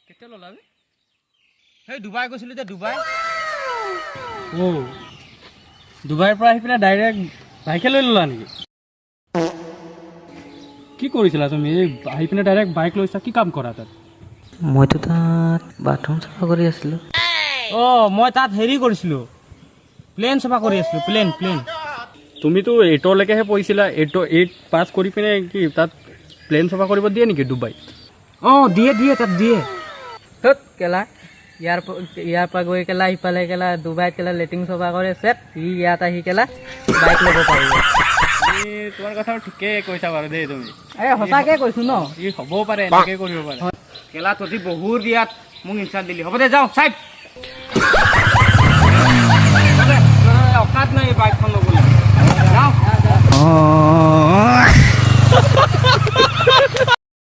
কেতিয়া ললাবি সেই ডুবাই গৈছিলি যে ডুবাই ডুবাইৰ পৰা আহি পিনে ডাইৰেক্ট বাইকে লৈ ল'লা নেকি কি কৰিছিলা তুমি এই আহি পিনে ডাইৰেক্ট বাইক লৈছা কি কাম কৰা তাত মইতো তাত বাথৰুম চাফা কৰি আছিলোঁ মই তাত হেৰি কৰিছিলোঁ প্লেন চাফা কৰি আছিলোঁ প্লেন তুমিতো 8লৈকেহে পঢ়িছিলা 8 পাছ কৰি পিনে কি তাত প্লেন চাফা কৰিব দিয়ে নেকি ডুবাই দিয়ে তাত দিয়ে ধত কেলা ইয়াৰ পৰা গৈ কেলা ইফালে কেলা ডুবাইত কেলা লেট্ৰিন চাফা কৰে চেট ই ইয়াত আহি কেলা বাইক ল'ব পাৰিব তোমাৰ কথাও ঠিকেই কৈছা বাৰু দেই তুমি সঁচাকে কৈছো ন ই হ'বও পাৰে এনেকৈ কৰিব পাৰে কেলা তহঁতি বহুত ইয়াত মোক ইনচাল্ট দিলি হ'ব দে যাওঁ চাই